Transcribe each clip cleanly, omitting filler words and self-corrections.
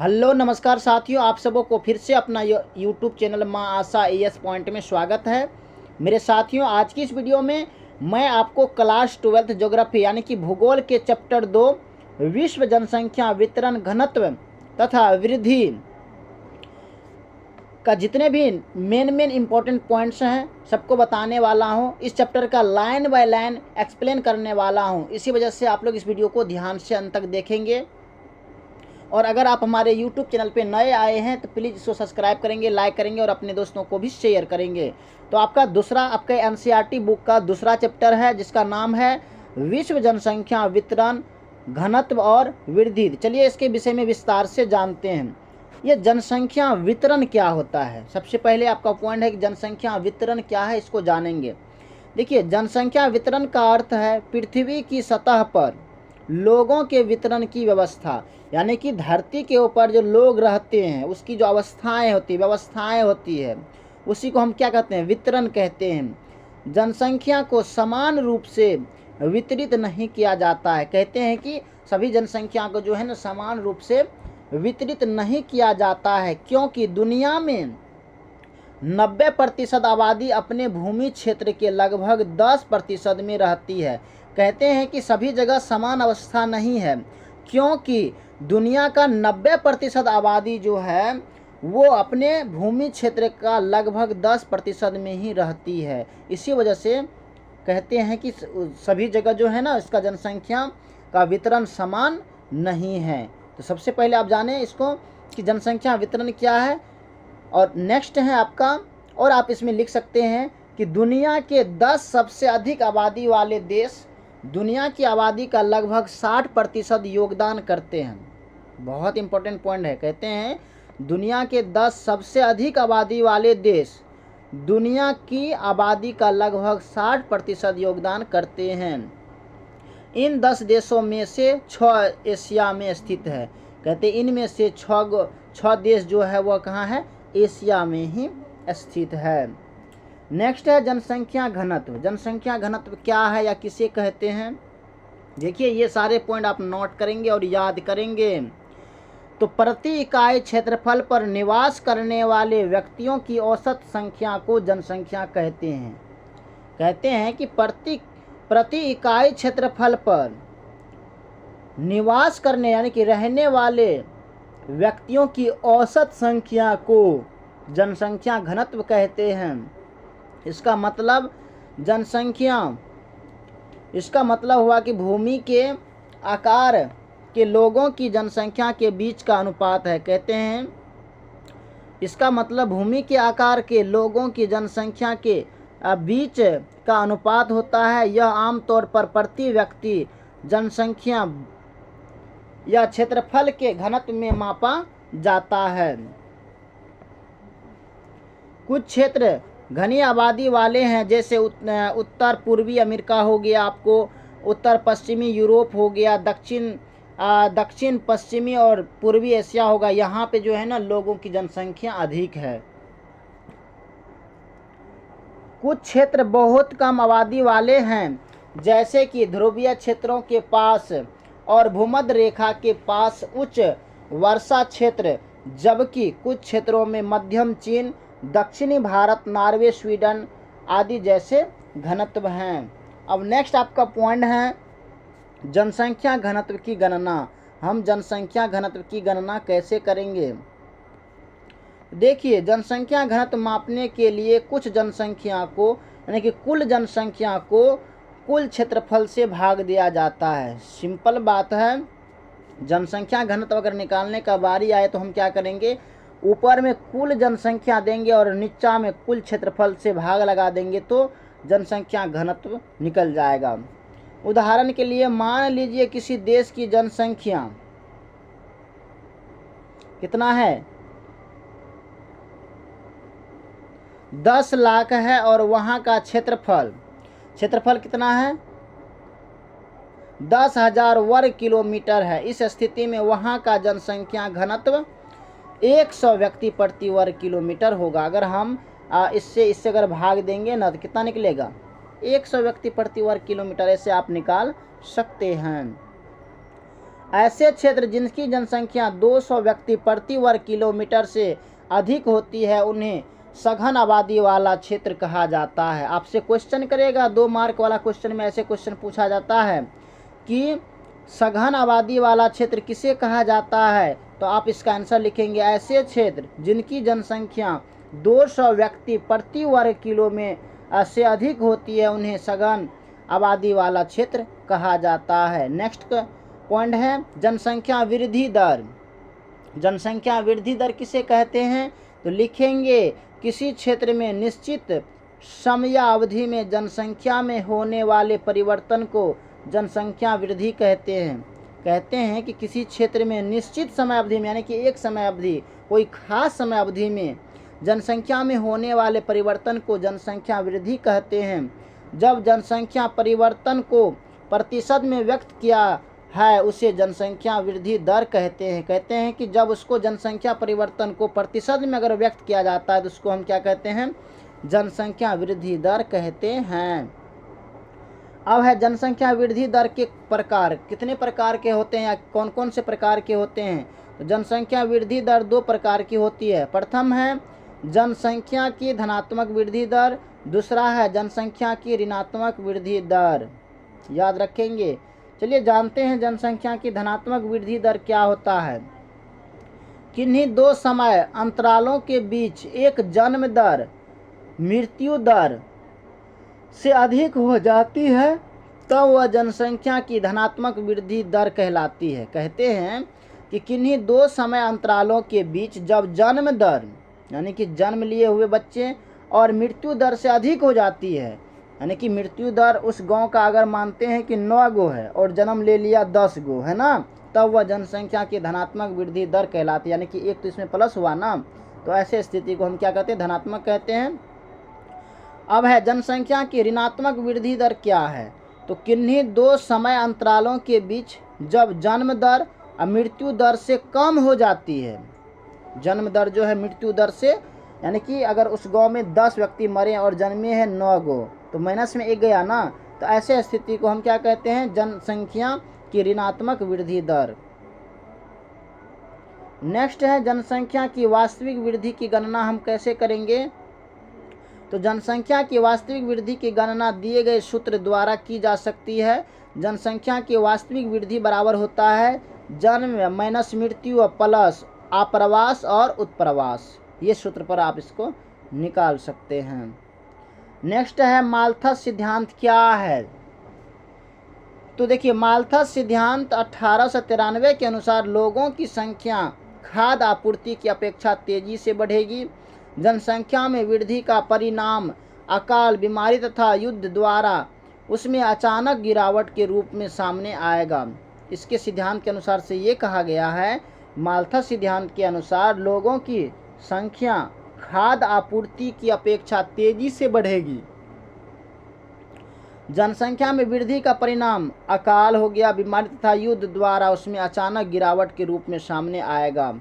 Hello नमस्कार साथियों, आप सबों को फिर से अपना यूट्यूब चैनल माँ आशा एएस पॉइंट में स्वागत है। मेरे साथियों, आज की इस वीडियो में मैं आपको क्लास 12th ज्योग्राफी यानी कि भूगोल के चैप्टर 2 विश्व जनसंख्या वितरण घनत्व तथा वृद्धि का जितने भी मेन इम्पोर्टेंट पॉइंट्स हैं सबको बताने वाला हूं। इस चैप्टर का लाइन बाय लाइन एक्सप्लेन करने वाला हूं। इसी वजह से आप लोग इस वीडियो को ध्यान से अंत तक देखेंगे। और अगर आप हमारे YouTube चैनल पे नए आए हैं तो प्लीज़ इसको सब्सक्राइब करेंगे, लाइक करेंगे और अपने दोस्तों को भी शेयर करेंगे। तो आपका NCERT बुक का दूसरा चैप्टर है जिसका नाम है विश्व जनसंख्या वितरण घनत्व और वृद्धि। चलिए इसके विषय में विस्तार से जानते हैं। ये जनसंख्या वितरण क्या होता है। सबसे पहले आपका पॉइंट है कि जनसंख्या वितरण क्या है, इसको जानेंगे। देखिए, जनसंख्या वितरण का अर्थ है पृथ्वी की सतह पर लोगों के वितरण की व्यवस्था, यानी कि धरती के ऊपर जो लोग रहते हैं उसकी जो व्यवस्थाएं होती है उसी को हम क्या कहते हैं, वितरण कहते हैं। जनसंख्या को समान रूप से वितरित नहीं किया जाता है। कहते हैं कि सभी जनसंख्या को जो है ना समान रूप से वितरित नहीं किया जाता है, क्योंकि दुनिया में 90% आबादी अपने भूमि क्षेत्र के लगभग 10% में रहती है। कहते हैं कि सभी जगह समान अवस्था नहीं है, क्योंकि दुनिया का 90% आबादी जो है वो अपने भूमि क्षेत्र का लगभग 10% में ही रहती है। इसी वजह से कहते हैं कि सभी जगह जो है ना इसका जनसंख्या का वितरण समान नहीं है। तो सबसे पहले आप जानें इसको कि जनसंख्या वितरण क्या है। और नेक्स्ट है आपका, और आप इसमें लिख सकते हैं कि दुनिया के 10 सबसे अधिक आबादी वाले देश दुनिया की आबादी का लगभग 60% योगदान करते हैं। बहुत इंपॉर्टेंट पॉइंट है। कहते हैं दुनिया के 10 सबसे अधिक आबादी वाले देश दुनिया की आबादी का लगभग 60% योगदान करते हैं। इन 10 देशों में से 6 एशिया में स्थित है। कहते हैं इनमें से 6 देश जो है वह कहाँ है, एशिया में ही स्थित है। नेक्स्ट है जनसंख्या घनत्व। जनसंख्या घनत्व क्या है या किसे कहते हैं। देखिए, ये सारे पॉइंट आप नोट करेंगे और याद करेंगे। तो प्रति इकाई क्षेत्रफल पर निवास करने वाले व्यक्तियों की औसत संख्या को जनसंख्या कहते हैं। कहते हैं कि प्रति इकाई क्षेत्रफल पर निवास करने यानी कि रहने वाले व्यक्तियों की औसत संख्या को जनसंख्या घनत्व कहते हैं। इसका मतलब हुआ कि भूमि के आकार के लोगों की जनसंख्या के बीच का अनुपात है। कहते हैं इसका मतलब भूमि के आकार के लोगों की जनसंख्या के बीच का अनुपात होता है। यह आमतौर पर प्रति व्यक्ति जनसंख्या या क्षेत्रफल के घनत्व में मापा जाता है। कुछ क्षेत्र घनी आबादी वाले हैं, जैसे उत्तर पूर्वी अमेरिका हो गया, आपको उत्तर पश्चिमी यूरोप हो गया, दक्षिण पश्चिमी और पूर्वी एशिया होगा। यहाँ पे जो है ना लोगों की जनसंख्या अधिक है। कुछ क्षेत्र बहुत कम आबादी वाले हैं, जैसे कि ध्रुवीय क्षेत्रों के पास और भूमध्य रेखा के पास उच्च वर्षा क्षेत्र, जबकि कुछ क्षेत्रों में मध्यम चीन, दक्षिणी भारत, नॉर्वे, स्वीडन आदि जैसे घनत्व हैं। अब नेक्स्ट आपका पॉइंट है जनसंख्या घनत्व की गणना। हम जनसंख्या घनत्व की गणना कैसे करेंगे। देखिए, जनसंख्या घनत्व मापने के लिए कुछ जनसंख्या को यानी कि कुल जनसंख्या को कुल क्षेत्रफल से भाग दिया जाता है। सिंपल बात है। जनसंख्या घनत्व अगर निकालने का बारी आए तो हम क्या करेंगे, ऊपर में कुल जनसंख्या देंगे और नीचा में कुल क्षेत्रफल से भाग लगा देंगे तो जनसंख्या घनत्व निकल जाएगा। उदाहरण के लिए मान लीजिए किसी देश की जनसंख्या कितना है, 10 लाख है और वहाँ का क्षेत्रफल कितना है, 10,000 वर्ग किलोमीटर है। इस स्थिति में वहाँ का जनसंख्या घनत्व 100 व्यक्ति प्रति वर्ग किलोमीटर होगा। अगर हम इससे अगर भाग देंगे ना तो कितना निकलेगा, 100 व्यक्ति प्रति वर्ग किलोमीटर। ऐसे आप निकाल सकते हैं। ऐसे क्षेत्र जिनकी जनसंख्या 200 व्यक्ति प्रति वर्ग किलोमीटर से अधिक होती है उन्हें सघन आबादी वाला क्षेत्र कहा जाता है। आपसे क्वेश्चन करेगा 2 मार्क वाला क्वेश्चन में ऐसे क्वेश्चन पूछा जाता है कि सघन आबादी वाला क्षेत्र किसे कहा जाता है, तो आप इसका आंसर लिखेंगे ऐसे क्षेत्र जिनकी जनसंख्या 200 व्यक्ति प्रति वर्ग किलोमीटर से अधिक होती है उन्हें सघन आबादी वाला क्षेत्र कहा जाता है। नेक्स्ट पॉइंट है जनसंख्या वृद्धि दर। जनसंख्या वृद्धि दर किसे कहते हैं, तो लिखेंगे किसी क्षेत्र में निश्चित समयावधि में जनसंख्या में होने वाले परिवर्तन को जनसंख्या वृद्धि कहते हैं। कहते हैं कि किसी क्षेत्र में निश्चित समय अवधि में, यानी कि एक समय अवधि, कोई खास समय अवधि में जनसंख्या में होने वाले परिवर्तन को जनसंख्या वृद्धि कहते हैं। जब जनसंख्या परिवर्तन को प्रतिशत में व्यक्त किया है उसे जनसंख्या वृद्धि दर कहते हैं। कहते हैं कि जब उसको जनसंख्या परिवर्तन को प्रतिशत में अगर व्यक्त किया जाता है तो उसको हम क्या कहते हैं, जनसंख्या वृद्धि दर कहते हैं। अब है जनसंख्या वृद्धि दर के प्रकार, कितने प्रकार के होते हैं या कौन कौन से प्रकार के होते हैं। तो जनसंख्या वृद्धि दर 2 प्रकार की होती है। प्रथम है जनसंख्या की धनात्मक वृद्धि दर, दूसरा है जनसंख्या की ऋणात्मक वृद्धि दर। याद रखेंगे। चलिए जानते हैं जनसंख्या की धनात्मक वृद्धि दर क्या होता है। किन्हीं 2 समय अंतरालों के बीच एक जन्म दर मृत्यु दर से अधिक हो जाती है तब वह जनसंख्या की धनात्मक वृद्धि दर कहलाती है। कहते हैं कि किन्हीं 2 समय अंतरालों के बीच जब जन्म दर, यानी कि जन्म लिए हुए बच्चे, और मृत्यु दर से अधिक हो जाती है, यानी कि मृत्यु दर उस गांव का अगर मानते हैं कि 9 गो है और जन्म ले लिया 10 गो है ना, तब वह जनसंख्या की धनात्मक वृद्धि दर कहलाती है। यानी कि एक तो इसमें प्लस हुआ ना, तो ऐसे स्थिति को हम क्या कहते हैं, धनात्मक कहते हैं। अब है जनसंख्या की ऋणात्मक वृद्धि दर क्या है, तो किन्हीं 2 समय अंतरालों के बीच जब जन्म दर और मृत्यु दर से कम हो जाती है। जन्म दर जो है मृत्यु दर से, यानी कि अगर उस गांव में 10 व्यक्ति मरे और जन्मे हैं 9 गो, तो माइनस में 1 गया ना, तो ऐसे स्थिति को हम क्या कहते हैं, जनसंख्या की ऋणात्मक वृद्धि दर। नेक्स्ट है जनसंख्या की वास्तविक वृद्धि की गणना हम कैसे करेंगे। तो जनसंख्या की वास्तविक वृद्धि की गणना दिए गए सूत्र द्वारा की जा सकती है। जनसंख्या की वास्तविक वृद्धि बराबर होता है जन्म माइनस मृत्यु प्लस आप्रवास और उत्प्रवास। ये सूत्र पर आप इसको निकाल सकते हैं। नेक्स्ट है माल्थस सिद्धांत क्या है। तो देखिए माल्थस सिद्धांत 1893 के अनुसार लोगों की संख्या खाद्य आपूर्ति की अपेक्षा तेजी से बढ़ेगी। जनसंख्या में वृद्धि का परिणाम अकाल, बीमारी तथा युद्ध द्वारा उसमें अचानक गिरावट के रूप में सामने आएगा। इसके सिद्धांत के अनुसार से ये कहा गया है, माल्थस सिद्धांत के अनुसार लोगों की संख्या खाद्य आपूर्ति की अपेक्षा तेजी से बढ़ेगी। जनसंख्या में वृद्धि का परिणाम अकाल हो गया, बीमारी तथा युद्ध द्वारा उसमें अचानक गिरावट के रूप में सामने आएगा।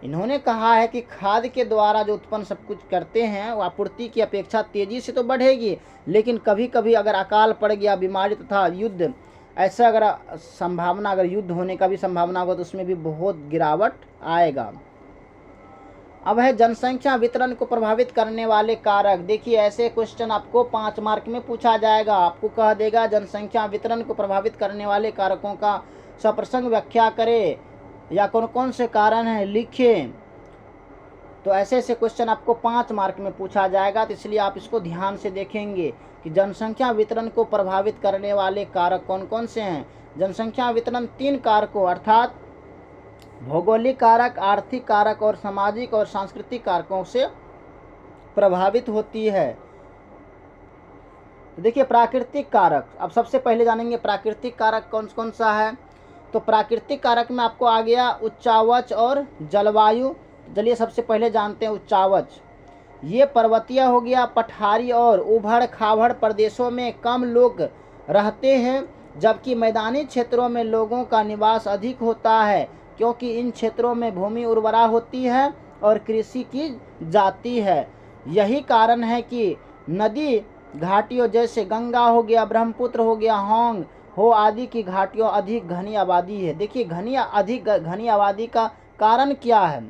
इन्होंने कहा है कि खाद्य के द्वारा जो उत्पन्न सब कुछ करते हैं वो आपूर्ति की अपेक्षा तेजी से तो बढ़ेगी, लेकिन कभी कभी अगर अकाल पड़ गया, बीमारी तथा युद्ध, ऐसा अगर संभावना, अगर युद्ध होने का भी संभावना होगा तो उसमें भी बहुत गिरावट आएगा। अब है जनसंख्या वितरण को प्रभावित करने वाले कारक। देखिए ऐसे क्वेश्चन आपको 5 मार्क में पूछा जाएगा। आपको कह देगा जनसंख्या वितरण को प्रभावित करने वाले कारकों का सप्रसंग व्याख्या करें या कौन कौन से कारण हैं लिखें। तो ऐसे ऐसे क्वेश्चन आपको 5 मार्क में पूछा जाएगा, तो इसलिए आप इसको ध्यान से देखेंगे कि जनसंख्या वितरण को प्रभावित करने वाले कारक कौन कौन से हैं। जनसंख्या वितरण 3 कारकों अर्थात भौगोलिक कारक, आर्थिक कारक और सामाजिक और सांस्कृतिक कारकों से प्रभावित होती है। तो देखिए प्राकृतिक कारक, अब सबसे पहले जानेंगे प्राकृतिक कारक कौन कौन सा है। तो प्राकृतिक कारक में आपको आ गया उच्चावच और जलवायु। चलिए सबसे पहले जानते हैं उच्चावच। ये पर्वतीय हो गया, पठारी और उभड़ खाबड़ प्रदेशों में कम लोग रहते हैं, जबकि मैदानी क्षेत्रों में लोगों का निवास अधिक होता है, क्योंकि इन क्षेत्रों में भूमि उर्वरा होती है और कृषि की जाती है। यही कारण है कि नदी घाटियों जैसे गंगा हो गया, ब्रह्मपुत्र हो गया, होंग हो आदि की घाटियों अधिक घनी आबादी है। देखिए अधिक घनी आबादी का कारण क्या है?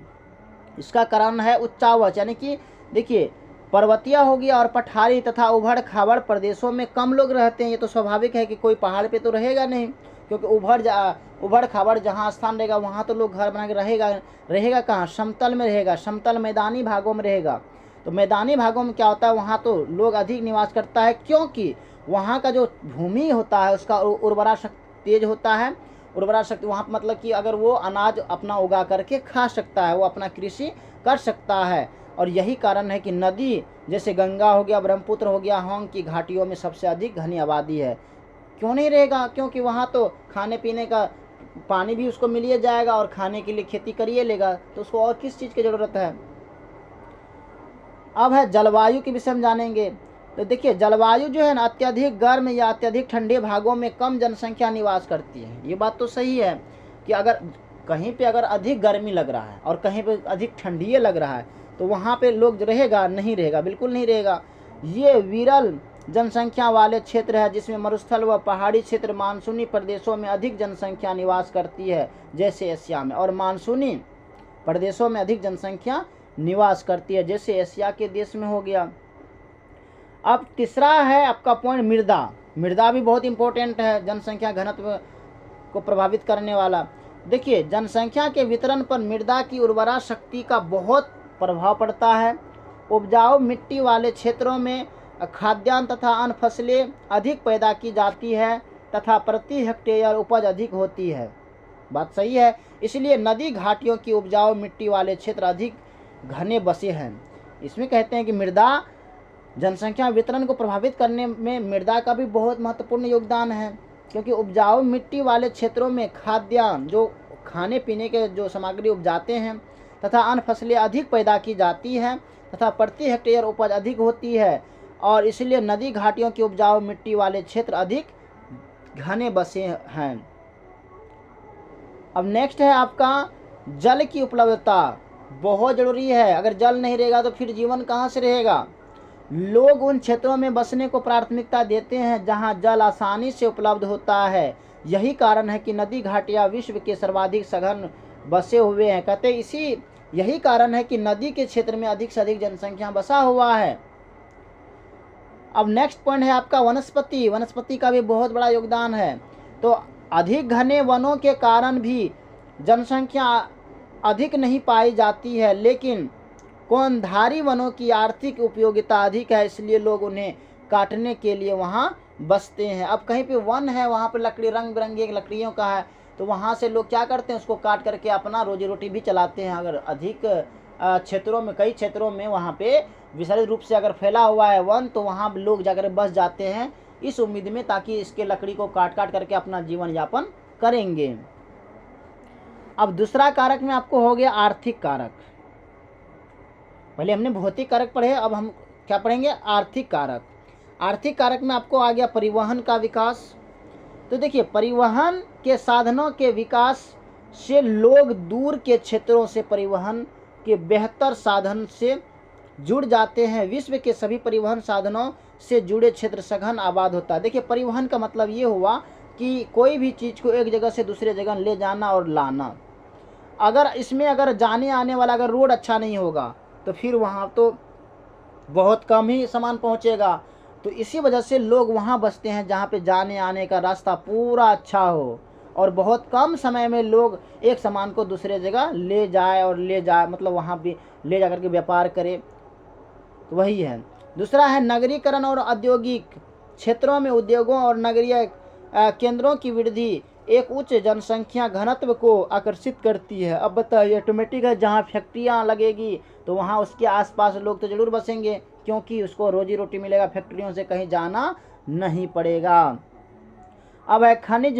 इसका कारण है उच्चावच, यानी कि देखिए पर्वतीय हो गया और पठारी तथा उबड़ खाबड़ प्रदेशों में कम लोग रहते हैं। ये तो स्वाभाविक है कि कोई पहाड़ पे तो रहेगा नहीं, क्योंकि उबड़ खाबड़ जहाँ स्थान रहेगा वहाँ तो लोग घर बना के रहेगा कहाँ? समतल में रहेगा, समतल मैदानी भागों में रहेगा। तो मैदानी भागों में क्या होता है, वहाँ तो लोग अधिक निवास करता है, क्योंकि वहाँ का जो भूमि होता है उसका उर्वरा शक्ति तेज होता है। उर्वरा शक्ति वहाँ मतलब कि अगर वो अनाज अपना उगा करके खा सकता है, वो अपना कृषि कर सकता है। और यही कारण है कि नदी जैसे गंगा हो गया, ब्रह्मपुत्र हो गया, होंग की घाटियों में सबसे अधिक घनी आबादी है। क्यों नहीं रहेगा? क्योंकि वहाँ तो खाने पीने का पानी भी उसको मिल ही जाएगा और खाने के लिए खेती करिए लेगा, तो उसको और किस चीज़ की ज़रूरत है। अब है जलवायु के विषय में जानेंगे। तो देखिए जलवायु जो है ना, अत्यधिक गर्म या अत्यधिक ठंडे भागों में कम जनसंख्या निवास करती है। ये बात तो सही है कि अगर कहीं पे अगर अधिक गर्मी लग रहा है और कहीं पे अधिक ठंडी लग रहा है तो वहाँ पे लोग रहेगा नहीं रहेगा, बिल्कुल नहीं रहेगा। ये विरल जनसंख्या वाले क्षेत्र है जिसमें मरुस्थल व पहाड़ी क्षेत्र मानसूनी प्रदेशों में अधिक जनसंख्या निवास करती है, जैसे एशिया में। और मानसूनी प्रदेशों में अधिक जनसंख्या निवास करती है, जैसे एशिया के देश में हो गया। अब तीसरा है आपका पॉइंट मृदा। मृदा भी बहुत इंपॉर्टेंट है, जनसंख्या घनत्व को प्रभावित करने वाला। देखिए जनसंख्या के वितरण पर मृदा की उर्वरा शक्ति का बहुत प्रभाव पड़ता है। उपजाऊ मिट्टी वाले क्षेत्रों में खाद्यान्न तथा अन्य फसलें अधिक पैदा की जाती है तथा प्रति हेक्टेयर उपज अधिक होती है। बात सही है। इसलिए नदी घाटियों की उपजाऊ मिट्टी वाले क्षेत्र अधिक घने बसे हैं। इसमें कहते हैं कि मृदा जनसंख्या वितरण को प्रभावित करने में मृदा का भी बहुत महत्वपूर्ण योगदान है, क्योंकि उपजाऊ मिट्टी वाले क्षेत्रों में खाद्यान्न जो खाने पीने के जो सामग्री उपजाते हैं तथा अन्य फसलें अधिक पैदा की जाती हैं तथा प्रति हेक्टेयर उपज अधिक होती है, और इसलिए नदी घाटियों की उपजाऊ मिट्टी वाले क्षेत्र अधिक घने बसे हैं। अब नेक्स्ट है आपका जल की उपलब्धता। बहुत ज़रूरी है, अगर जल नहीं रहेगा तो फिर जीवन कहाँ से रहेगा। लोग उन क्षेत्रों में बसने को प्राथमिकता देते हैं जहां जल आसानी से उपलब्ध होता है। यही कारण है कि नदी घाटियां विश्व के सर्वाधिक सघन बसे हुए हैं। कहते यही कारण है कि नदी के क्षेत्र में अधिक से अधिक जनसंख्या बसा हुआ है। अब नेक्स्ट पॉइंट है आपका वनस्पति। वनस्पति का भी बहुत बड़ा योगदान है। तो अधिक घने वनों के कारण भी जनसंख्या अधिक नहीं पाई जाती है, लेकिन कोनधारी वनों की आर्थिक उपयोगिता अधिक है, इसलिए लोग उन्हें काटने के लिए वहाँ बसते हैं। अब कहीं पे वन है, वहाँ पे लकड़ी रंग बिरंगी लकड़ियों का है, तो वहाँ से लोग क्या करते हैं, उसको काट करके अपना रोजी रोटी भी चलाते हैं। अगर अधिक क्षेत्रों में, कई क्षेत्रों में वहाँ पे विशेष रूप से अगर फैला हुआ है वन, तो वहाँ लोग जाकर बस जाते हैं इस उम्मीद में, ताकि इसके लकड़ी को काट काट करके अपना जीवन यापन करेंगे। अब दूसरा कारक में आपको हो गया आर्थिक कारक। पहले हमने भौतिक कारक पढ़े, अब हम क्या पढ़ेंगे, आर्थिक कारक। आर्थिक कारक में आपको आ गया परिवहन का विकास। तो देखिए परिवहन के साधनों के विकास से लोग दूर के क्षेत्रों से परिवहन के बेहतर साधन से जुड़ जाते हैं। विश्व के सभी परिवहन साधनों से जुड़े क्षेत्र सघन आबाद होता है। देखिए परिवहन का मतलब ये हुआ कि कोई भी चीज़ को एक जगह से दूसरे जगह ले जाना और लाना। अगर इसमें अगर जाने आने वाला अगर रोड अच्छा नहीं होगा तो फिर वहाँ तो बहुत कम ही सामान पहुँचेगा। तो इसी वजह से लोग वहाँ बसते हैं जहाँ पे जाने आने का रास्ता पूरा अच्छा हो और बहुत कम समय में लोग एक सामान को दूसरे जगह ले जाए मतलब वहाँ भी ले जा करके व्यापार करे। तो वही है। दूसरा है नगरीकरण और औद्योगिक क्षेत्रों में उद्योगों और नगरीय केंद्रों की वृद्धि एक उच्च जनसंख्या घनत्व को आकर्षित करती है। अब बताइए ऑटोमेटिक है, जहाँ फैक्ट्रियाँ लगेगी तो वहाँ उसके आसपास लोग तो ज़रूर बसेंगे, क्योंकि उसको रोजी रोटी मिलेगा, फैक्ट्रियों से कहीं जाना नहीं पड़ेगा। अब है खनिज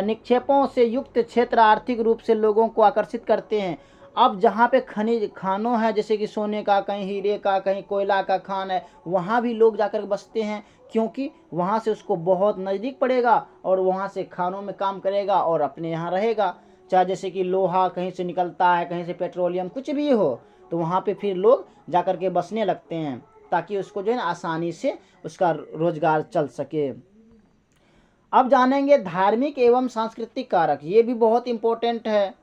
निक्षेपों से युक्त क्षेत्र आर्थिक रूप से लोगों को आकर्षित करते हैं। अब जहाँ पे खनिज खानों है, जैसे कि सोने का, कहीं हीरे का, कहीं कोयला का खान है, वहाँ भी लोग जाकर बसते हैं, क्योंकि वहाँ से उसको बहुत नज़दीक पड़ेगा और वहाँ से खानों में काम करेगा और अपने यहाँ रहेगा। चाहे जैसे कि लोहा कहीं से निकलता है, कहीं से पेट्रोलियम कुछ भी हो, तो वहाँ पे फिर लोग जाकर के बसने लगते हैं, ताकि उसको जो है ना आसानी से उसका रोजगार चल सके। अब जानेंगे धार्मिक एवं सांस्कृतिक कारक, ये भी बहुत इम्पोर्टेंट है।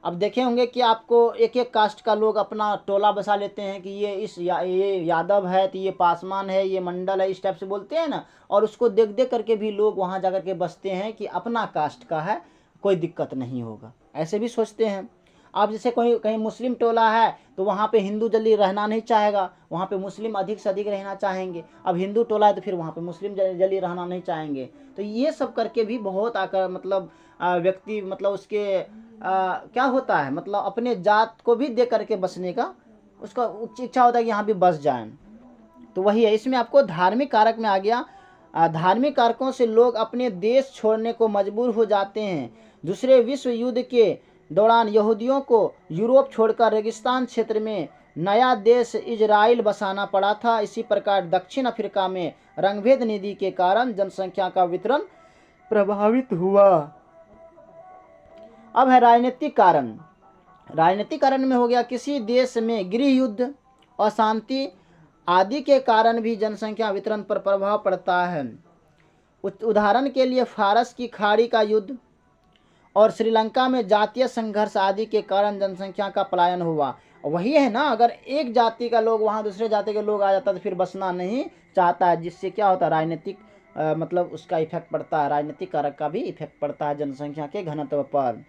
अब देखे होंगे कि आपको एक एक कास्ट का लोग अपना टोला बसा लेते हैं कि ये ये यादव है तो ये पासवान है, ये मंडल है, इस टाइप से बोलते हैं ना। और उसको देख देख करके भी लोग वहाँ जा कर के बसते हैं कि अपना कास्ट का है, कोई दिक्कत नहीं होगा, ऐसे भी सोचते हैं। अब जैसे कोई कहीं मुस्लिम टोला है तो वहाँ पे हिंदू जल्दी रहना नहीं चाहेगा, वहाँ पे मुस्लिम अधिक से अधिक रहना चाहेंगे। अब हिंदू टोला है तो फिर वहाँ पे मुस्लिम जल्दी रहना नहीं चाहेंगे। तो ये सब करके भी बहुत आकर मतलब व्यक्ति मतलब उसके क्या होता है, मतलब अपने जात को भी दे करके बसने का उसका इच्छा होता है कि यहाँ भी बस जाएं। तो वही है, इसमें आपको धार्मिक कारक में आ गया। धार्मिक कारकों से लोग अपने देश छोड़ने को मजबूर हो जाते हैं। दूसरे विश्व युद्ध के दौरान यहूदियों को यूरोप छोड़कर रेगिस्तान क्षेत्र में नया देश इजराइल बसाना पड़ा था। इसी प्रकार दक्षिण अफ्रीका में रंगभेद नीति के कारण जनसंख्या का वितरण प्रभावित हुआ। अब है राजनीतिक कारण। राजनीतिक कारण में हो गया किसी देश में गृह युद्ध, अशांति आदि के कारण भी जनसंख्या वितरण पर प्रभाव पड़ता है। उदाहरण के लिए फारस की खाड़ी का युद्ध और श्रीलंका में जातीय संघर्ष आदि के कारण जनसंख्या का पलायन हुआ। वही है ना, अगर एक जाति का लोग वहाँ दूसरे जाति के लोग आ जाता तो फिर बसना नहीं चाहता है, जिससे क्या होता है राजनीतिक मतलब उसका इफेक्ट पड़ता है, राजनीतिक कारक का भी इफेक्ट पड़ता है जनसंख्या के घनत्व पर।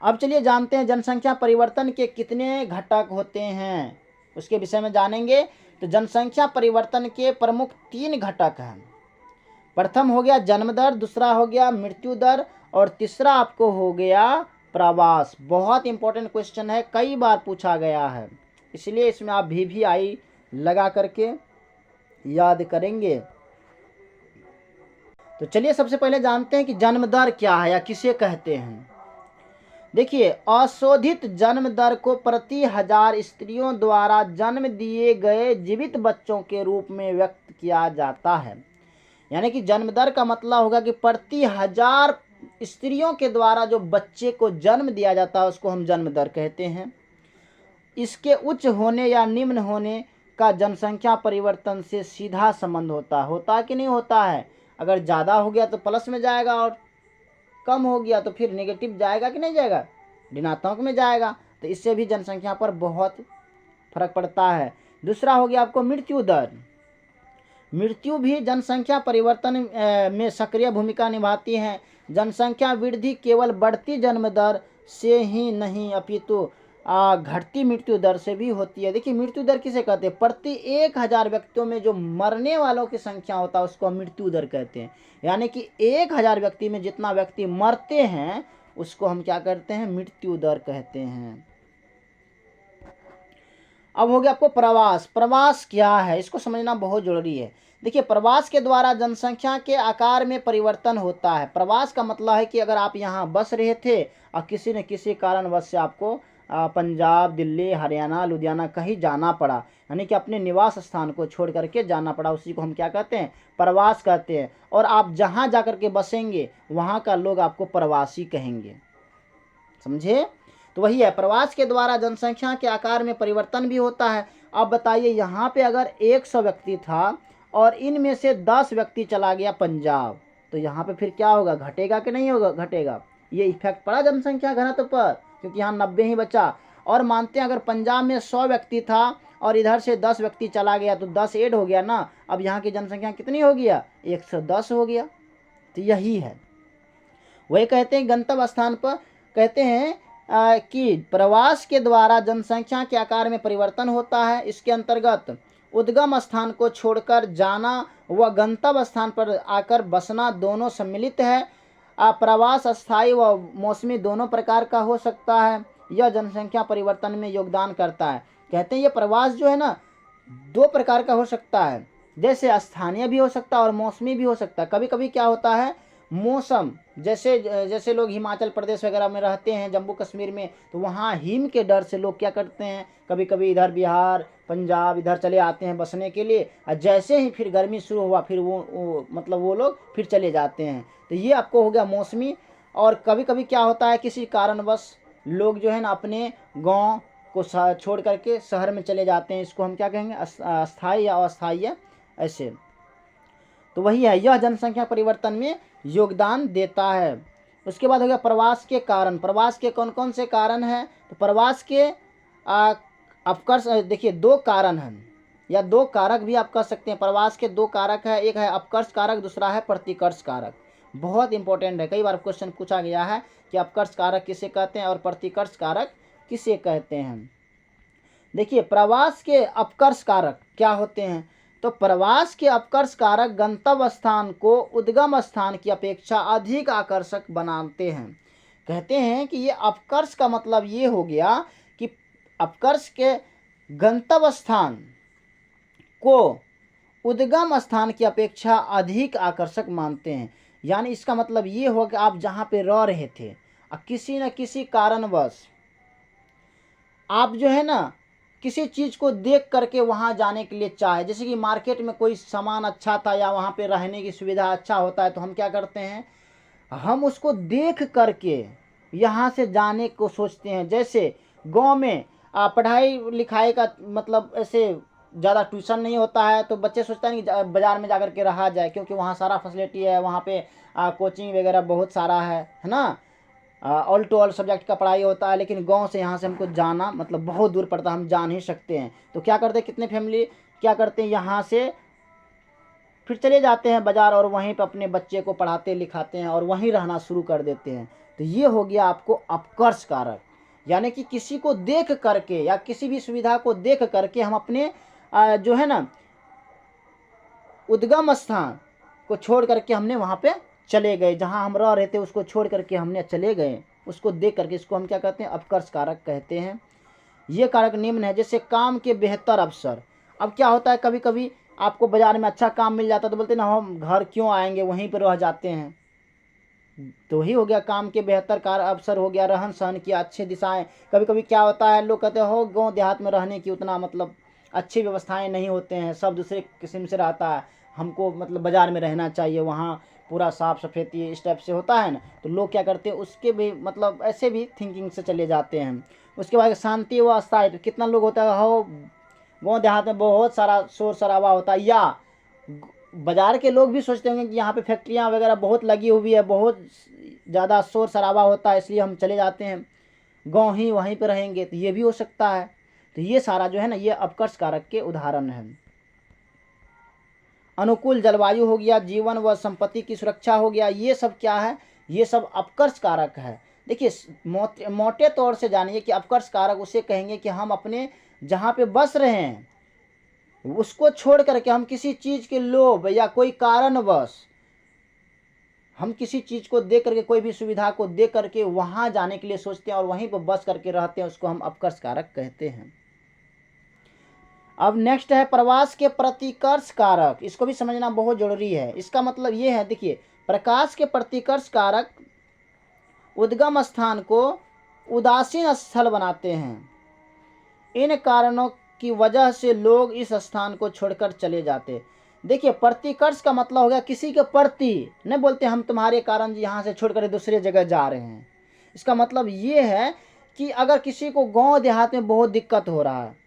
अब चलिए जानते हैं जनसंख्या परिवर्तन के कितने घटक होते हैं, उसके विषय में जानेंगे। तो जनसंख्या परिवर्तन के प्रमुख 3 घटक हैं। प्रथम हो गया जन्म दर, दूसरा हो गया मृत्यु दर और तीसरा आपको हो गया प्रवास। बहुत इंपॉर्टेंट क्वेश्चन है, कई बार पूछा गया है, इसलिए इसमें आप VVI लगा करके याद करेंगे। तो चलिए सबसे पहले जानते हैं कि जन्म दर क्या है या किसे कहते हैं। देखिए, अशोधित जन्म दर को प्रति 1000 स्त्रियों द्वारा जन्म दिए गए जीवित बच्चों के रूप में व्यक्त किया जाता है। यानी कि जन्म दर का मतलब होगा कि प्रति 1000 स्त्रियों के द्वारा जो बच्चे को जन्म दिया जाता है उसको हम जन्म दर कहते हैं। इसके उच्च होने या निम्न होने का जनसंख्या परिवर्तन से सीधा संबंध होता कि नहीं होता है। अगर ज़्यादा हो गया तो प्लस में जाएगा और कम हो गया तो फिर नेगेटिव जाएगा कि नहीं जाएगा, ऋणात्मक में जाएगा। तो इससे भी जनसंख्या पर बहुत फर्क पड़ता है। दूसरा हो गया आपको मृत्यु दर। मृत्यु भी जनसंख्या परिवर्तन में सक्रिय भूमिका निभाती है। जनसंख्या वृद्धि केवल बढ़ती जन्म दर से ही नहीं अपितु घटती मृत्यु दर से भी होती है। देखिए, मृत्यु दर किसे कहते हैं, प्रति 1000 व्यक्तियों में जो मरने वालों की संख्या होता है उसको हम मृत्यु दर कहते हैं। यानी कि 1000 व्यक्ति में जितना व्यक्ति मरते हैं उसको हम क्या करते हैं, मृत्यु दर कहते हैं। अब हो गया आपको प्रवास। प्रवास क्या है, इसको समझना बहुत जरूरी है। देखिए, प्रवास के द्वारा जनसंख्या के आकार में परिवर्तन होता है। प्रवास का मतलब है कि अगर आप यहाँ बस रहे थे और किसी न किसी कारणवश से आपको पंजाब, दिल्ली, हरियाणा, लुधियाना कहीं जाना पड़ा, यानी कि अपने निवास स्थान को छोड़ करके जाना पड़ा, उसी को हम क्या कहते हैं, प्रवास कहते हैं। और आप जहाँ जा करके बसेंगे वहाँ का लोग आपको प्रवासी कहेंगे, समझे। तो वही है, प्रवास के द्वारा जनसंख्या के आकार में परिवर्तन भी होता है। अब बताइए, यहाँ पे अगर 100 व्यक्ति था और इनमें से 10 व्यक्ति चला गया पंजाब, तो यहाँ पे फिर क्या होगा, घटेगा कि नहीं होगा, घटेगा। ये इफेक्ट पड़ा जनसंख्या घनत्व पर, क्योंकि यहाँ 90 ही बचा। और मानते हैं अगर पंजाब में 100 व्यक्ति था और इधर से 10 व्यक्ति चला गया तो 10 ऐड हो गया ना, अब यहाँ की जनसंख्या कितनी हो गया, 110 हो गया। तो यही है, वही कहते हैं गंतव्य स्थान पर कहते हैं कि प्रवास के द्वारा जनसंख्या के आकार में परिवर्तन होता है। इसके अंतर्गत उद्गम स्थान को छोड़कर जाना व गंतव्य स्थान पर आकर बसना दोनों सम्मिलित है। प्रवास अस्थायी व मौसमी दोनों प्रकार का हो सकता है। यह जनसंख्या परिवर्तन में योगदान करता है। कहते हैं ये प्रवास जो है ना 2 प्रकार का हो सकता है, जैसे स्थानीय भी हो सकता है और मौसमी भी हो सकता है। कभी कभी क्या होता है, मौसम जैसे लोग हिमाचल प्रदेश वगैरह में रहते हैं, जम्मू कश्मीर में, तो वहाँ हिम के डर से लोग क्या करते हैं, कभी कभी इधर बिहार, पंजाब इधर चले आते हैं बसने के लिए। और जैसे ही फिर गर्मी शुरू हुआ फिर वो लोग फिर चले जाते हैं। तो ये आपको हो गया मौसमी। और कभी कभी क्या होता है, किसी कारणवश लोग जो है ना अपने गाँव को छोड़ करके शहर में चले जाते हैं, इसको हम क्या कहेंगे, अस्थायी या अस्थायी ऐसे। तो वही है, यह जनसंख्या परिवर्तन में योगदान देता है। उसके बाद हो गया प्रवास के कारण। प्रवास के कौन कौन से कारण हैं? तो प्रवास के अपकर्ष, देखिए दो कारण हैं या दो कारक भी आप कह सकते हैं। प्रवास के दो कारक है, एक है अपकर्ष कारक, दूसरा है प्रतिकर्ष कारक। बहुत इंपॉर्टेंट है, कई बार क्वेश्चन पूछा गया है कि अपकर्ष कारक किसे कहते हैं और प्रतिकर्ष कारक किसे कहते हैं। देखिए प्रवास के अपकर्ष कारक क्या होते हैं? तो प्रवास के अपकर्ष कारक गंतव्य स्थान को उद्गम स्थान की अपेक्षा अधिक आकर्षक बनाते हैं। कहते हैं कि ये अपकर्ष का मतलब ये हो गया कि अपकर्ष के गंतव्य स्थान को उद्गम स्थान की अपेक्षा अधिक आकर्षक मानते हैं। यानी इसका मतलब ये हो कि आप जहाँ पे रह रहे थे और किसी न किसी कारणवश आप जो है ना किसी चीज़ को देख करके वहाँ जाने के लिए चाहे, जैसे कि मार्केट में कोई सामान अच्छा था या वहाँ पे रहने की सुविधा अच्छा होता है, तो हम क्या करते हैं, हम उसको देख करके यहाँ से जाने को सोचते हैं। जैसे गांव में पढ़ाई लिखाई का मतलब ऐसे ज़्यादा ट्यूशन नहीं होता है, तो बच्चे सोचते हैं कि बाज़ार में जाकर के रहा जाए, क्योंकि वहाँ सारा फैसिलिटी है, वहाँ पे कोचिंग वगैरह बहुत सारा है ना, ऑल टू ऑल सब्जेक्ट का पढ़ाई होता है। लेकिन गांव से यहाँ से हमको जाना मतलब बहुत दूर पड़ता है, हम जा नहीं सकते हैं। तो क्या करते हैं, कितने फैमिली क्या करते हैं, यहाँ से फिर चले जाते हैं बाज़ार और वहीं पर अपने बच्चे को पढ़ाते लिखाते हैं और वहीं रहना शुरू कर देते हैं। तो ये हो गया आपको अपकर्ष कारक, यानी कि किसी को देख करके या किसी भी सुविधा को देख करके हम अपने जो है ना उद्गम स्थान को छोड़ करके हमने वहाँ पे चले गए, जहाँ हम रह रहे थे उसको छोड़ करके हमने चले गए, उसको देख करके। इसको हम क्या कहते हैं, अपकर्ष कारक कहते हैं। ये कारक निम्न है, जैसे काम के बेहतर अवसर। अब क्या होता है, कभी कभी आपको बाज़ार में अच्छा काम मिल जाता है तो बोलते हैं ना हम घर क्यों आएंगे, वहीं पर रह जाते हैं। तो ही हो गया काम के बेहतर कार्य अवसर, हो गया रहन सहन की अच्छी दिशाएं। कभी कभी क्या होता है, लोग कहते हो गांव देहात में रहने की उतना मतलब अच्छी व्यवस्थाएं नहीं होते हैं, सब दूसरे किस्म से रहता है, हमको मतलब बाज़ार में रहना चाहिए, वहाँ पूरा साफ़ सफेदी इस टाइप से होता है ना। तो लोग क्या करते हैं, उसके भी मतलब ऐसे भी थिंकिंग से चले जाते हैं। उसके बाद शांति व स्थायित्व, कितना लोग होता है हो गाँव देहात में बहुत सारा शोर शराबा होता है, या बाज़ार के लोग भी सोचते होंगे कि यहाँ पे फैक्ट्रियाँ वगैरह बहुत लगी हुई है, बहुत ज़्यादा शोर शराबा होता है, इसलिए हम चले जाते हैं गांव ही, वहीं पे रहेंगे। तो ये भी हो सकता है। तो ये सारा जो है ना, ये अपकर्ष कारक के उदाहरण हैं। अनुकूल जलवायु हो गया, जीवन व संपत्ति की सुरक्षा हो गया, ये सब क्या है, ये सब अपकर्ष कारक है। देखिए मोटे तौर से जानिए कि अपकर्ष कारक उसे कहेंगे कि हम अपने जहाँ पे बस रहे हैं उसको छोड़ करके हम किसी चीज़ के लोभ या कोई कारणवश हम किसी चीज़ को देख करके, कोई भी सुविधा को देख करके वहाँ जाने के लिए सोचते हैं और वहीं पर बस करके रहते हैं, उसको हम अपकर्ष कारक कहते हैं। अब नेक्स्ट है प्रवास के प्रतिकर्ष कारक। इसको भी समझना बहुत जरूरी है। इसका मतलब ये है, देखिए प्रकाश के प्रतिकर्ष कारक उद्गम स्थान को उदासीन स्थल बनाते हैं। इन कारणों की वजह से लोग इस स्थान को छोड़कर चले जाते। देखिए प्रतिकर्ष का मतलब हो गया किसी के प्रति, नहीं बोलते हम तुम्हारे कारण यहाँ से छोड़कर दूसरे जगह जा रहे हैं। इसका मतलब ये है कि अगर किसी को गांव देहात में बहुत दिक्कत हो रहा है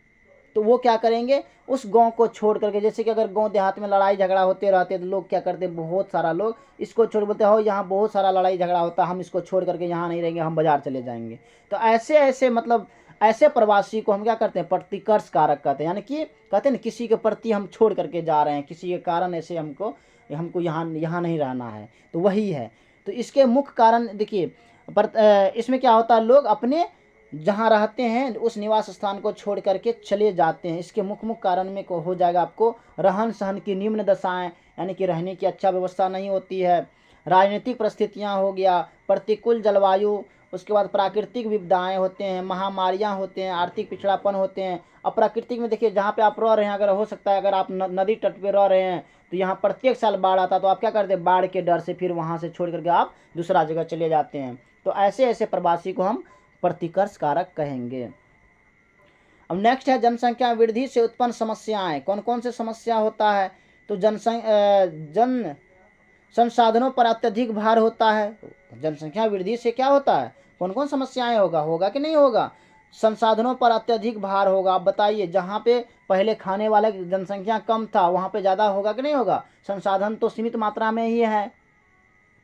तो वो क्या करेंगे, उस गांव को छोड़ करके, जैसे कि अगर गांव देहात में लड़ाई झगड़ा होते रहते तो लोग क्या करते, बहुत सारा लोग इसको छोड़, बोलते हो यहाँ बहुत सारा लड़ाई झगड़ा होता है, हम इसको छोड़ करके यहाँ नहीं रहेंगे, हम बाजार चले जाएंगे। तो ऐसे ऐसे मतलब ऐसे प्रवासी को हम क्या करते हैं, प्रतिकर्ष कारक कहते हैं। यानी कि कहते हैं ना किसी के प्रति हम छोड़ करके जा रहे हैं, किसी के कारण ऐसे हमको यहाँ नहीं रहना है, तो वही है। तो इसके मुख्य कारण देखिए, इसमें क्या होता है, लोग अपने जहाँ रहते हैं उस निवास स्थान को छोड़ करके चले जाते हैं। इसके मुख्य कारण में को हो जाएगा आपको रहन सहन की निम्न दशाएं, यानी कि रहने की अच्छा व्यवस्था नहीं होती है, राजनीतिक परिस्थितियाँ हो गया, प्रतिकूल जलवायु, उसके बाद प्राकृतिक विपदाएं होते हैं, महामारियां होते हैं, आर्थिक पिछड़ापन होते हैं। अब प्राकृतिक में देखिए जहाँ पे आप रह रहे हैं, अगर हो सकता है अगर आप नदी तट पे रह रहे हैं तो यहाँ प्रत्येक साल बाढ़ आता, तो आप क्या करते हैं, बाढ़ के डर से फिर वहाँ से छोड़ करके आप दूसरा जगह चले जाते हैं। तो ऐसे ऐसे प्रवासी को हम प्रतिकर्ष कारक कहेंगे। अब नेक्स्ट है जनसंख्या वृद्धि से उत्पन्न समस्याएं। कौन कौन से समस्या होता है, तो जन संसाधनों पर अत्यधिक भार होता है। जनसंख्या वृद्धि से क्या होता है, कौन कौन समस्याएं होगा कि नहीं होगा, संसाधनों पर अत्यधिक भार होगा। आप बताइए, जहाँ पे पहले खाने वाले की जनसंख्या कम था वहाँ पे ज़्यादा होगा कि नहीं होगा? संसाधन तो सीमित मात्रा में ही है,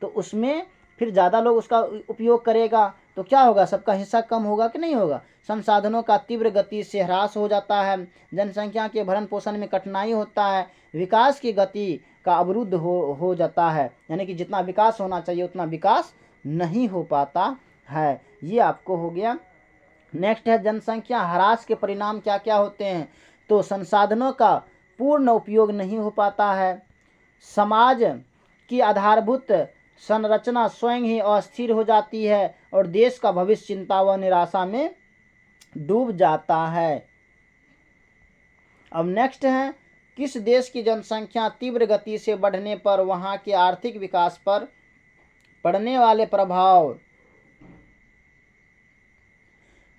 तो उसमें फिर ज़्यादा लोग उसका उपयोग करेगा तो क्या होगा? सबका हिस्सा कम होगा कि नहीं होगा? संसाधनों का तीव्र गति से ह्रास हो जाता है, जनसंख्या के भरण पोषण में कठिनाई होता है, विकास की गति का अवरुद्ध हो जाता है, यानी कि जितना विकास होना चाहिए उतना विकास नहीं हो पाता है। ये आपको हो गया। नेक्स्ट है जनसंख्या ह्रास के परिणाम क्या क्या होते हैं? तो संसाधनों का पूर्ण उपयोग नहीं हो पाता है, समाज की आधारभूत संरचना स्वयं ही अस्थिर हो जाती है और देश का भविष्य चिंता व निराशा में डूब जाता है। अब नेक्स्ट है, किस देश की जनसंख्या तीव्र गति से बढ़ने पर वहां के आर्थिक विकास पर पड़ने वाले प्रभाव।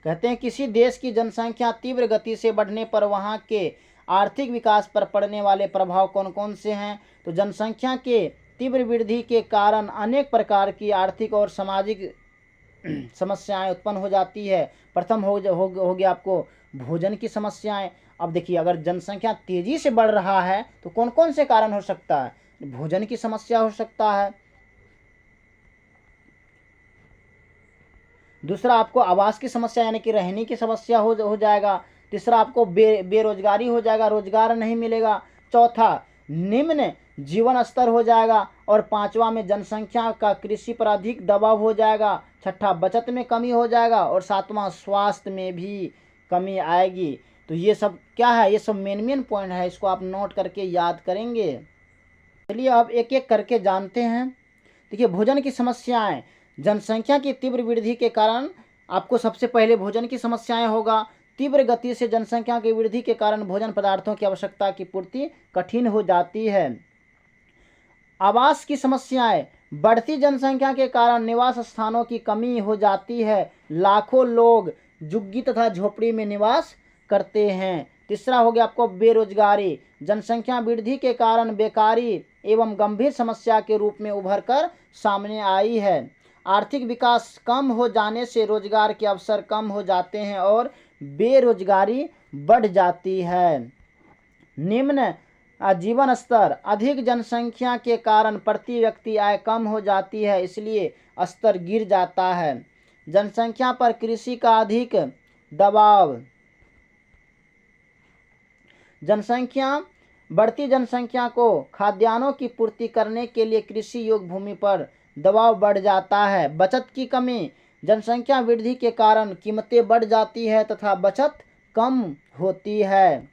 कहते हैं किसी देश की जनसंख्या तीव्र गति से बढ़ने पर वहां के आर्थिक विकास पर पड़ने वाले प्रभाव कौन कौन से हैं? तो जनसंख्या के तीव्र वृद्धि के कारण अनेक प्रकार की आर्थिक और सामाजिक समस्याएं उत्पन्न हो जाती है। प्रथम हो गया आपको भोजन की समस्याएं। अब देखिए, अगर जनसंख्या तेजी से बढ़ रहा है तो कौन कौन से कारण हो सकता है? भोजन की समस्या हो सकता है। दूसरा, आपको आवास की समस्या यानी कि रहने की समस्या हो जाएगा। तीसरा, आपको बेरोजगारी हो जाएगा, रोजगार नहीं मिलेगा। चौथा, निम्न जीवन स्तर हो जाएगा। और पांचवा में जनसंख्या का कृषि पर अधिक दबाव हो जाएगा। छठा, बचत में कमी हो जाएगा। और सातवां, स्वास्थ्य में भी कमी आएगी। तो ये सब क्या है? ये सब मेन पॉइंट है, इसको आप नोट करके याद करेंगे। चलिए अब एक एक करके जानते हैं। देखिए, भोजन की समस्याएं। जनसंख्या की तीव्र वृद्धि के कारण आपको सबसे पहले भोजन की समस्याएं होगा। तीव्र गति से जनसंख्या की वृद्धि के कारण भोजन पदार्थों की आवश्यकता की पूर्ति कठिन हो जाती है। आवास की समस्याएं। बढ़ती जनसंख्या के कारण निवास स्थानों की कमी हो जाती है। लाखों लोग झुग्गी तथा झोपड़ी में निवास करते हैं। तीसरा हो गया आपको बेरोजगारी। जनसंख्या वृद्धि के कारण बेकारी एवं गंभीर समस्या के रूप में उभर कर सामने आई है। आर्थिक विकास कम हो जाने से रोजगार के अवसर कम हो जाते हैं और बेरोजगारी बढ़ जाती है। निम्न जीवन स्तर। अधिक जनसंख्या के कारण प्रति व्यक्ति आय कम हो जाती है, इसलिए स्तर गिर जाता है। जनसंख्या पर कृषि का अधिक दबाव। बढ़ती जनसंख्या को खाद्यान्नों की पूर्ति करने के लिए कृषि योग्य भूमि पर दबाव बढ़ जाता है। बचत की कमी। जनसंख्या वृद्धि के कारण कीमतें बढ़ जाती है तथा बचत कम होती है।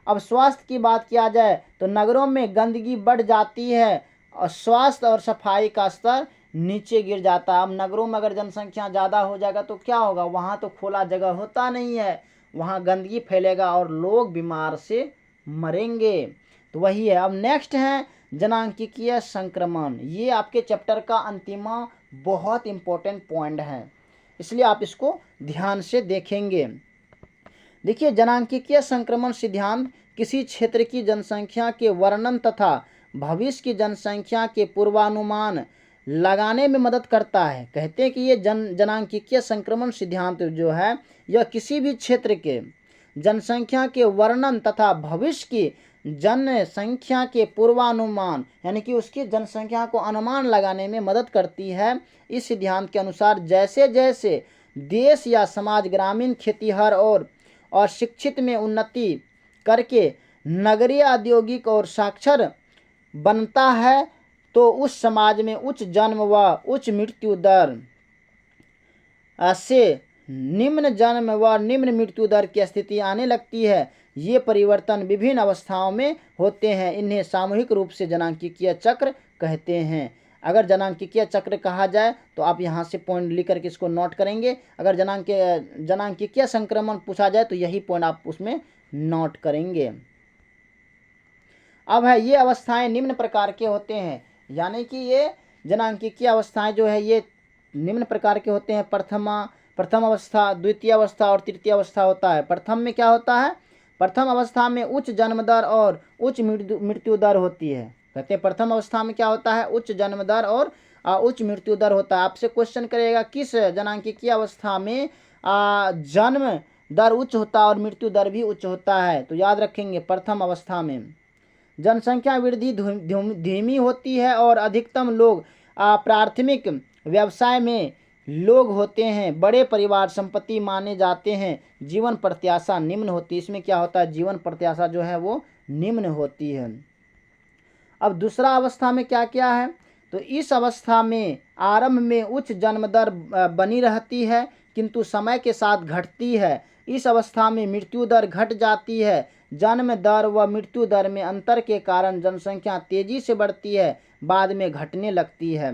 अब स्वास्थ्य की बात किया जाए तो नगरों में गंदगी बढ़ जाती है और स्वास्थ्य और सफाई का स्तर नीचे गिर जाता है। अब नगरों में अगर जनसंख्या ज़्यादा हो जाएगा तो क्या होगा? वहाँ तो खुला जगह होता नहीं है, वहाँ गंदगी फैलेगा और लोग बीमार से मरेंगे। तो वही है। अब नेक्स्ट है जनांकिकीय संक्रमण। ये आपके चैप्टर का अंतिमा बहुत इंपॉर्टेंट पॉइंट है, इसलिए आप इसको ध्यान से देखेंगे। देखिए, जनांकिकीय संक्रमण सिद्धांत किसी क्षेत्र की जनसंख्या के वर्णन तथा भविष्य की जनसंख्या के पूर्वानुमान लगाने में मदद करता है। कहते हैं कि ये जनांकिकीय संक्रमण सिद्धांत जो है यह किसी भी क्षेत्र के जनसंख्या के वर्णन तथा भविष्य की जनसंख्या के पूर्वानुमान यानी कि उसकी जनसंख्या को अनुमान लगाने में मदद करती है। इस सिद्धांत के अनुसार जैसे जैसे देश या समाज ग्रामीण, खेतीहर और शिक्षित में उन्नति करके नगरीय, औद्योगिक और साक्षर बनता है तो उस समाज में उच्च जन्म व उच्च मृत्यु दर से निम्न जन्म व निम्न मृत्यु दर की स्थिति आने लगती है। ये परिवर्तन विभिन्न अवस्थाओं में होते हैं। इन्हें सामूहिक रूप से जनांकिकीय चक्र कहते हैं। अगर जनांकिकीय चक्र कहा जाए तो आप यहाँ से पॉइंट लिख करके इसको नोट करेंगे। अगर जनांकिकीय संक्रमण पूछा जाए तो यही पॉइंट आप उसमें नोट करेंगे। अब है, ये अवस्थाएं निम्न प्रकार के होते हैं, यानी कि ये जनांकिकीय अवस्थाएं जो है ये निम्न प्रकार के होते हैं। प्रथम अवस्था, द्वितीय अवस्था और तृतीय अवस्था होता है। प्रथम में क्या होता है? प्रथम अवस्था में उच्च जन्म दर और उच्च मृत्यु दर होती है। कहते हैं प्रथम अवस्था में क्या होता है? उच्च जन्म दर और उच्च मृत्यु दर होता है। आपसे क्वेश्चन करेगा किस जनांकिकीय अवस्था में जन्म दर उच्च होता है और मृत्यु दर भी उच्च होता है। तो याद रखेंगे, प्रथम अवस्था में जनसंख्या वृद्धि धीमी होती है और अधिकतम लोग प्राथमिक व्यवसाय में लोग होते हैं। बड़े परिवार संपत्ति माने जाते हैं। जीवन प्रत्याशा निम्न होती है। इसमें क्या होता है, जीवन प्रत्याशा जो है वो निम्न होती है। अब दूसरा अवस्था में क्या क्या है, तो इस अवस्था में आरंभ में उच्च जन्म दर बनी रहती है किंतु समय के साथ घटती है। इस अवस्था में मृत्यु दर घट जाती है। जन्म दर व मृत्यु दर में अंतर के कारण जनसंख्या तेजी से बढ़ती है, बाद में घटने लगती है।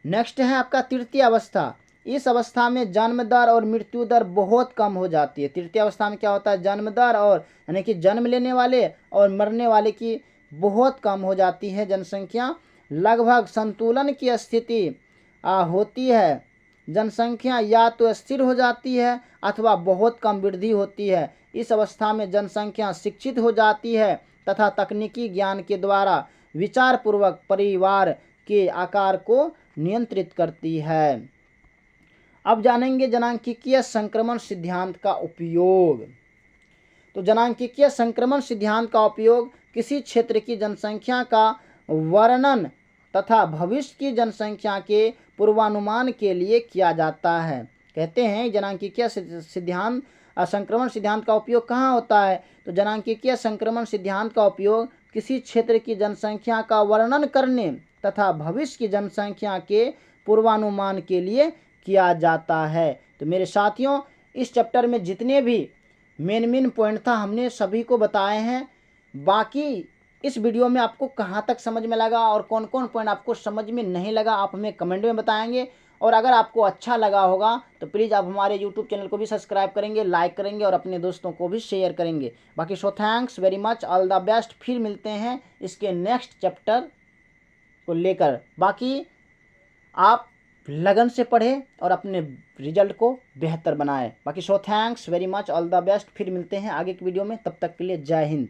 नेक्स्ट है आपका तृतीय अवस्था। इस अवस्था में जन्म दर और मृत्यु दर बहुत कम हो जाती है। तृतीय अवस्था में क्या होता है, जन्म दर और यानी कि जन्म लेने वाले और मरने वाले की बहुत कम हो जाती है। जनसंख्या लगभग संतुलन की स्थिति होती है। जनसंख्या या तो स्थिर हो जाती है अथवा बहुत कम वृद्धि होती है। इस अवस्था में जनसंख्या शिक्षित हो जाती है तथा तकनीकी ज्ञान के द्वारा विचारपूर्वक परिवार के आकार को नियंत्रित करती है। अब जानेंगे जनांकीय संक्रमण सिद्धांत का उपयोग। तो जनांकीय संक्रमण सिद्धांत का उपयोग किसी क्षेत्र की जनसंख्या का वर्णन तथा भविष्य की जनसंख्या के पूर्वानुमान के लिए किया जाता है। कहते हैं जनांकीय सिद्धांत संक्रमण सिद्धांत का उपयोग कहाँ होता है, तो जनांकीय संक्रमण सिद्धांत का उपयोग किसी क्षेत्र की जनसंख्या का वर्णन करने तथा भविष्य की जनसंख्या के पूर्वानुमान के लिए किया जाता है। तो मेरे साथियों, इस चैप्टर में जितने भी मेन पॉइंट था हमने सभी को बताए हैं। बाकी इस वीडियो में आपको कहाँ तक समझ में लगा और कौन कौन पॉइंट आपको समझ में नहीं लगा, आप हमें कमेंट में बताएंगे। और अगर आपको अच्छा लगा होगा तो प्लीज़ आप हमारे यूट्यूब चैनल को भी सब्सक्राइब करेंगे, लाइक करेंगे और अपने दोस्तों को भी शेयर करेंगे। बाकी so thanks very much, all the best. फिर मिलते हैं इसके नेक्स्ट चैप्टर को लेकर। बाकी आप लगन से पढ़ें और अपने रिजल्ट को बेहतर बनाएं। बाकी so thanks very much, all the best. फिर मिलते हैं आगे की वीडियो में, तब तक के लिए जय हिंद।